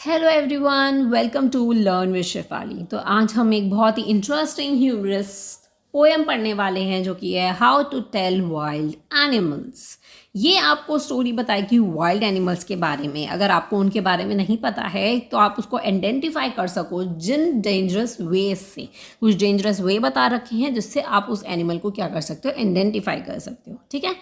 Hello everyone, welcome to learn with Shefali. तो आज हम एक बहुत ही इंटरेस्टिंग ह्यूमरस पोएम पढ़ने वाले हैं जो कि है how to tell wild animals. ये आपको स्टोरी बताएगी वाइल्ड एनिमल्स के बारे में। अगर आपको उनके बारे में नहीं पता है तो आप उसको आइडेंटिफाई कर सको जिन डेंजरस वेज से। कुछ डेंजरस वे बता रखे हैं जिससे आप उस एनिमल को क्या कर सकते हो, आइडेंटिफाई कर सकते हो। ठीक है,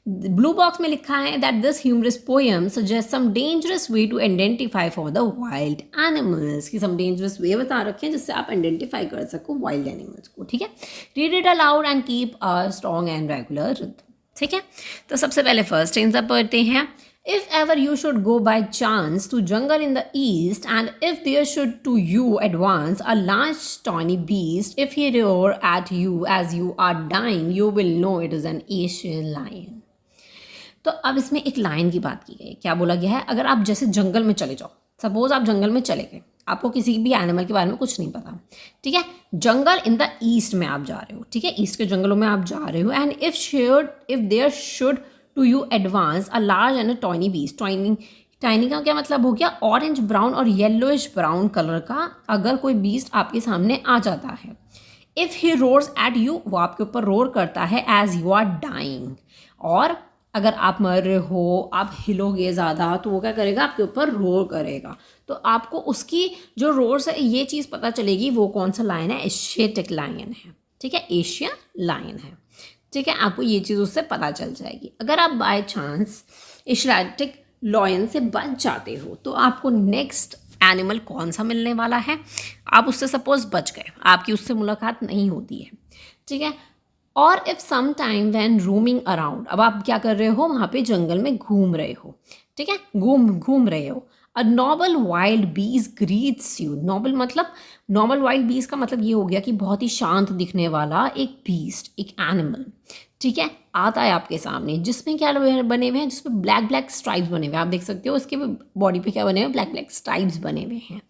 ब्लू बॉक्स में लिखा है that this humorous poem suggest some dangerous way to identify for the wild animals. की सम डेंजरस वे बता रखे हैं जिससे आप आइडेंटिफाई कर सको वाइल्ड एनिमल्स को। ठीक है, read it allowed and keep a strong and regular rhythm. ठीक है, तो सबसे पहले फर्स्ट स्टेंजा पढ़ते हैं। If ever you should go by chance to jungle in the east, and if there should to you advance a large tawny beast, if he roar at you as you are dying, you will know it is an Asian lion. तो अब इसमें एक line की बात की गई है। क्या बोला गया है, अगर आप जैसे जंगल में चले जाओ, सपोज आप जंगल में चले गए, आपको किसी भी एनिमल के बारे में कुछ नहीं पता। ठीक है, जंगल इन द ईस्ट में आप जा रहे हो। ठीक है, ईस्ट के जंगलों में आप जा रहे हो। And if there should to you advance a large and a tiny beast. Tiny का क्या मतलब हो गया, ऑरेंज ब्राउन और येलोइश ब्राउन कलर का अगर कोई बीस्ट आपके सामने आ जाता है। If he roars at you, वो आपके ऊपर रोर करता है एज यू आर डाइंग। और अगर आप मर रहे हो, आप हिलोगे ज़्यादा, तो वो क्या करेगा, आपके ऊपर रोर करेगा। तो आपको उसकी जो रोर से ये चीज़ पता चलेगी वो कौन सा लायन है, एशियाटिक लायन है। ठीक है, एशियन लायन है। ठीक है, आपको ये चीज़ उससे पता चल जाएगी। अगर आप बाय चांस एशियाटिक लायन से बच जाते हो तो आपको नेक्स्ट एनिमल कौन सा मिलने वाला है, आप उससे सपोज बच गए, आपकी उससे मुलाकात नहीं होती है। ठीक है, और if some time when roaming around, अब आप क्या कर रहे हो, वहाँ पे जंगल में घूम रहे हो। ठीक है, घूम रहे हो। अ नॉबल वाइल्ड बीज ग्रीट्स यू। नॉबल वाइल्ड बीज का मतलब ये हो गया कि बहुत ही शांत दिखने वाला एक बीस्ट, एक एनिमल। ठीक है, आता है आपके सामने, जिसमें क्या बने हुए हैं, जिसमें ब्लैक ब्लैक स्ट्राइप्स बने हुए हैं। आप देख सकते हो उसके बॉडी पे क्या बने हुए हैं, ब्लैक ब्लैक स्ट्राइप्स बने हुए हैं।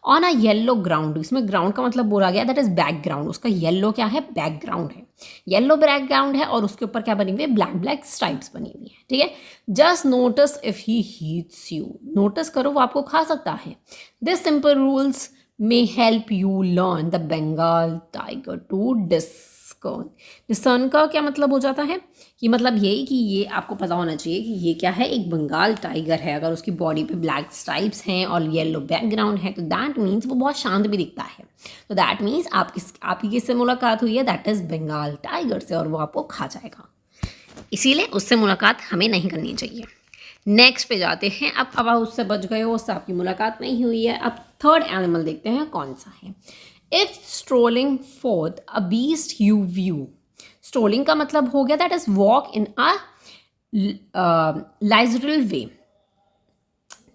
ऑन अ येलो ग्राउंड, इसमें ग्राउंड का मतलब बोला गया दैट इज बैकग्राउंड। उसका येलो क्या है, बैकग्राउंड है। येलो बैकग्राउंड है और उसके ऊपर क्या बनी हुई है, ब्लैक ब्लैक स्ट्राइप्स बनी हुई है। ठीक है, just notice if he heats you. Notice करो, वो आपको खा सकता है। This simple rules may help you learn the Bengal tiger to discern। डिस्कर्न का क्या मतलब हो जाता है, कि मतलब यही कि ये आपको पता होना चाहिए कि ये क्या है, एक बंगाल टाइगर है। अगर उसकी बॉडी पे ब्लैक स्ट्राइप्स हैं और येलो बैकग्राउंड है तो दैट मीन्स वो बहुत शांत भी दिखता है। तो दैट मीन्स आपकी किससे मुलाकात हुई है, दैट इज़ बंगाल टाइगर से, और वो आपको खा जाएगा। इसीलिए उससे मुलाकात हमें नहीं करनी चाहिए। नेक्स्ट पे जाते हैं। अब आप उससे बच गए हो, उससे आपकी मुलाकात नहीं हुई है। अब थर्ड एनिमल देखते हैं कौन सा है। If strolling fourth a beast you view. Strolling का मतलब हो गया दैट इज वॉक इन अ लाइजरल वे।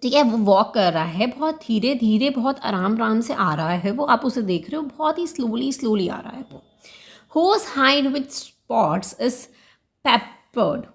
ठीक है, वो वॉक कर रहा है, बहुत धीरे धीरे, बहुत आराम से आ रहा है वो। आप उसे देख रहे हो, बहुत ही स्लोली आ रहा है वो। Whose hide with spots is peppered.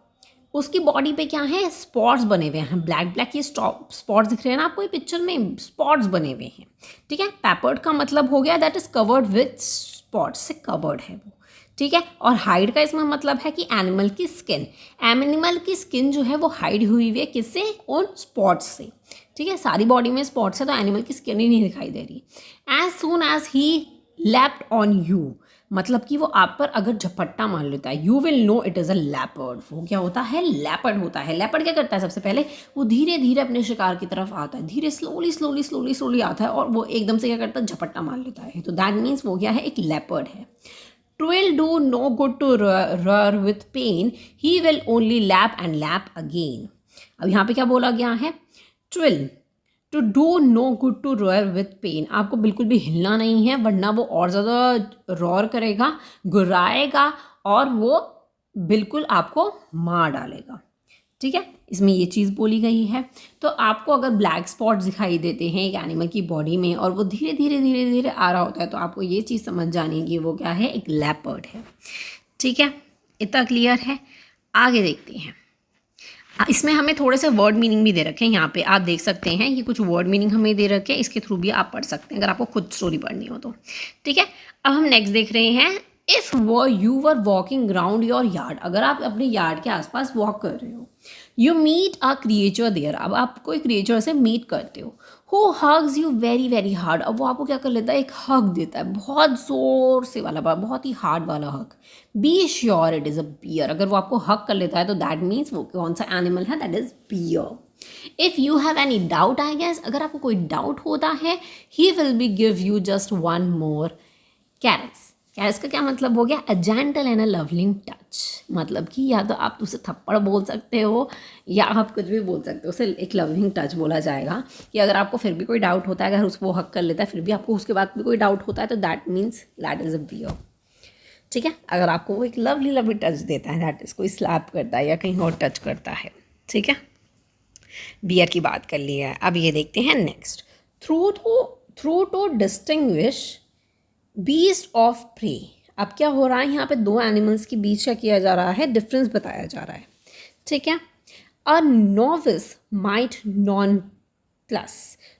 उसकी बॉडी पे क्या है, स्पॉट्स बने हुए हैं, ब्लैक ब्लैक ये स्पॉट्स दिख रहे हैं ना आपको, ये पिक्चर में स्पॉट्स बने हुए हैं। ठीक है, पेपर्ड का मतलब हो गया that is covered with spots, से कवर्ड है वो। ठीक है, और हाइड का इसमें मतलब है कि एनिमल की स्किन। एनिमल की स्किन जो है वो हाइड हुई हुई है किससे, उन स्पॉट्स से। ठीक है, सारी बॉडी में स्पॉट्स है तो एनिमल की स्किन ही नहीं दिखाई दे रही। As soon as he leaped on you, मतलब कि वो आप पर अगर झपट्टा मार लेता है, you will know it is a leopard. वो क्या होता है, लैपर्ड होता है। लैपर्ड क्या करता है, सबसे पहले वो धीरे धीरे अपने शिकार की तरफ आता है, धीरे स्लोली आता है, और वो एकदम से क्या करता है, झपट्टा मार लेता है। तो दैट मीन्स वो क्या है, एक लैपर्ड है। Twill do no good to रर with pain, he will only lap and lap again. अब यहाँ पे क्या बोला गया है, twill to do no good to रोयर with pain. आपको बिल्कुल भी हिलना नहीं है, वरना वो और ज़्यादा रोर करेगा, गुर्राएगा, और वो बिल्कुल आपको मार डालेगा। ठीक है, इसमें ये चीज़ बोली गई है। तो आपको अगर ब्लैक स्पॉट्स दिखाई देते हैं एक एनिमल की बॉडी में और वो धीरे धीरे आ रहा होता है, तो आपको ये चीज़ समझ जानी है कि वो क्या है, एक लैपर्ड है। ठीक है, इतना क्लियर है। आगे देखते हैं। इसमें हमें थोड़े से वर्ड मीनिंग भी दे रखे हैं। यहाँ पे आप देख सकते हैं, ये कुछ वर्ड मीनिंग हमें दे रखे हैं, इसके थ्रू भी आप पढ़ सकते हैं अगर आपको खुद स्टोरी पढ़नी हो तो। ठीक है, अब हम नेक्स्ट देख रहे हैं। If you were walking around your yard, अगर आप अपने यार्ड के आसपास वॉक कर रहे हो, you meet a creature there, अब आप कोई क्रिएचर से मीट करते हो, who hugs you very very hard. अब वो आपको क्या कर लेता है, एक हग देता है, बहुत ज़ोर से वाला, बहुत ही हार्ड वाला hug. Be sure it is a bear. अगर वो आपको हग कर लेता है तो दैट मीन्स वो कौन सा एनिमल है, that is bear. If you have any doubt, I guess, अगर आपको कोई डाउट होता है, he will be give you just one more caress. Caress का क्या मतलब हो गया, a gentle and a loving touch. मतलब कि या तो आप उसे थप्पड़ बोल सकते हो या आप कुछ भी बोल सकते हो, उसे एक लवलिंग टच बोला जाएगा। कि अगर आपको फिर भी कोई डाउट होता है, अगर उसको हक कर लेता है फिर भी आपको उसके बाद भी कोई डाउट होता है, तो that means that is a bear. ठीक है, अगर आपको वो एक लवली लवली टच देता है, दैट इज़ कोई स्लैप करता है या कहीं और टच करता है। ठीक है, बियर की बात कर ली है। अब ये देखते हैं next, through to distinguish beast of prey. अब क्या हो रहा है, यहाँ पे दो एनिमल्स के बीच क्या किया जा रहा है, डिफरेंस बताया जा रहा है। ठीक है, a novice might nonplus.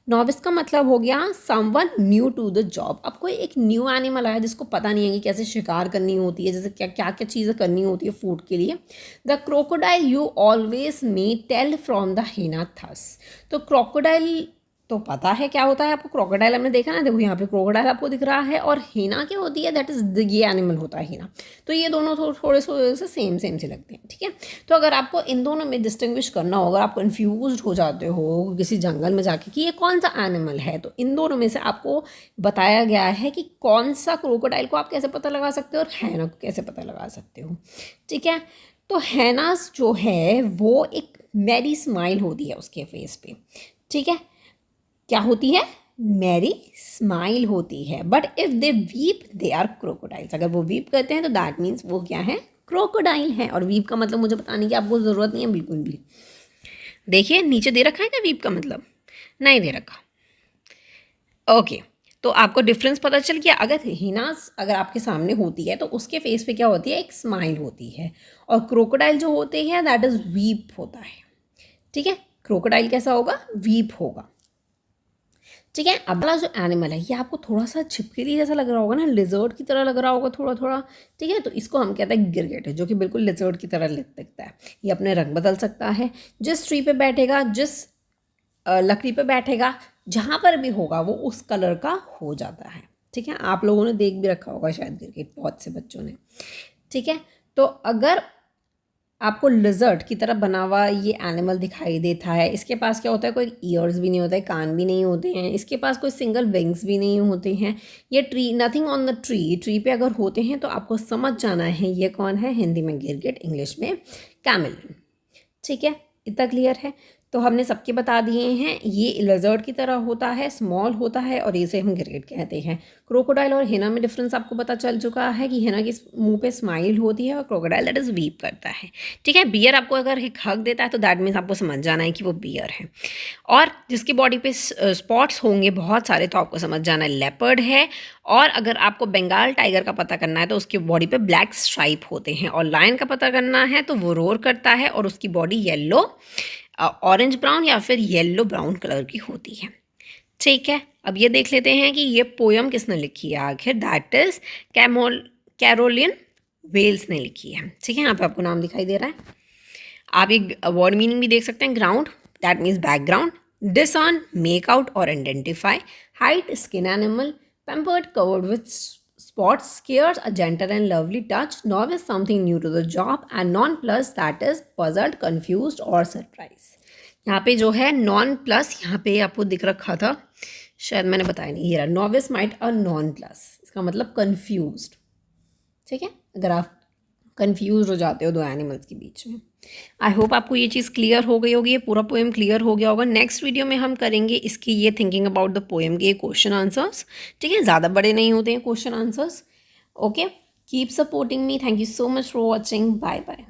Novice का मतलब हो गया someone new to the job. अब कोई एक न्यू एनिमल आया जिसको पता नहीं है कि कैसे शिकार करनी होती है, जैसे क्या क्या क्या चीज़ें करनी होती है फूड के लिए। The crocodile you always may tell from the hyena thus. तो क्रोकोडाइल तो पता है क्या होता है आपको, क्रोकोडाइल हमने देखा ना, देखो यहाँ पे क्रोकोडाइल आपको दिख रहा है, और हीना क्या होती है, दैट इज ये एनिमल होता है हीना। तो ये दोनों थोड़े से सेम से लगते हैं। ठीक है, तो अगर आपको इन दोनों में डिस्टिंग्विश करना हो, अगर आप कंफ्यूज हो जाते हो किसी जंगल में जाके कि ये कौन सा एनिमल है, तो इन दोनों में से आपको बताया गया है कि कौन सा क्रोकोडाइल को आप कैसे पता लगा सकते हो और हैना को कैसे पता लगा सकते हो। ठीक है, तो हैनास जो है वो एक मैरी स्माइल होती है उसके फेस पे। ठीक है, क्या होती है, मैरी स्माइल होती है। But if they weep they are crocodiles. अगर वो वीप करते हैं तो दैट मीन्स वो क्या है, क्रोकोडाइल है। और वीप का मतलब मुझे बताने की आपको ज़रूरत नहीं है बिल्कुल भी। देखिए नीचे दे रखा है क्या वीप का मतलब, नहीं दे रखा। ओके, तो आपको डिफरेंस पता चल गया। अगर हिनास अगर आपके सामने होती है तो उसके फेस पे क्या होती है, एक स्माइल होती है। और क्रोकोडाइल जो होते हैं दैट इज वीप होता है। ठीक है, क्रोकोडाइल कैसा होगा, वीप होगा। ठीक है, अब वाला जो एनिमल है ये आपको थोड़ा सा छिपकली जैसा लग रहा होगा ना, लिजर्ड की तरह लग रहा होगा थोड़ा थोड़ा। ठीक है, तो इसको हम कहते हैं गिरगिट है, जो कि बिल्कुल लिजर्ड की तरह दिखता है। ये अपने रंग बदल सकता है, जिस ट्री पे बैठेगा, जिस लकड़ी पे बैठेगा, जहाँ पर भी होगा वो उस कलर का हो जाता है। ठीक है, आप लोगों ने देख भी रखा होगा शायद गिरगिट, बहुत से बच्चों ने। ठीक है, तो अगर आपको लिजर्ड की तरह बना हुआ ये एनिमल दिखाई देता है, इसके पास क्या होता है, कोई ईयर्स भी नहीं होता है, कान भी नहीं होते हैं, इसके पास कोई सिंगल विंग्स भी नहीं होते हैं। ये tree, nothing on the tree पे अगर होते हैं तो आपको समझ जाना है ये कौन है, हिंदी में गिरगिट, इंग्लिश में कैमलिन। ठीक है, इतना क्लियर है। तो हमने सबके बता दिए हैं, ये लिजर्ड की तरह होता है, स्मॉल होता है, और इसे हम गिरगिट कहते हैं। क्रोकोडाइल और हिना में डिफरेंस आपको पता चल चुका है कि हिना की मुंह पे स्माइल होती है और क्रोकोडाइल दैट इज वीप करता है। ठीक है, बियर आपको अगर एक हग देता है तो दैट मीन्स आपको समझ जाना है कि वो बियर है। और जिसकी बॉडी पे स्पॉट्स होंगे बहुत सारे तो आपको समझ जाना है लेपर्ड है। और अगर आपको बंगाल टाइगर का पता करना है तो उसकी बॉडी पे ब्लैक स्ट्राइप होते हैं। और लायन का पता करना है तो वो रोर करता है और उसकी बॉडी येलो, ऑरेंज ब्राउन या फिर येलो ब्राउन कलर की होती है। ठीक है, अब ये देख लेते हैं कि ये पोयम किसने लिखी है आखिर, दैट इज कैरोलिन वेल्स ने लिखी है। ठीक है, यहाँ पे आपको नाम दिखाई दे रहा है। आप एक वर्ड मीनिंग भी देख सकते हैं, ground that means background, discern make out और identify, hide skin animal, peppered covered with spots, scares, a gentle and lovely touch, novice something new to the job, and non-plus that is puzzled, confused or surprised। यहाँ पे जो है non plus, यहाँ पे आपको दिख रखा था, शायद मैंने बताया नहीं, ये रहा नॉविस माइट और नॉन प्लस, इसका मतलब कन्फ्यूज्ड। ठीक है, अगर आप कन्फ्यूज हो जाते हो दो एनिमल्स के बीच में। आई होप आपको ये चीज़ क्लियर हो गई होगी, ये पूरा पोएम क्लियर हो गया होगा। नेक्स्ट वीडियो में हम करेंगे इसकी ये थिंकिंग अबाउट द पोएम के क्वेश्चन आंसर्स। ठीक है, ज़्यादा बड़े नहीं होते हैं question answers. Okay, keep supporting me, thank you so much for watching, bye bye.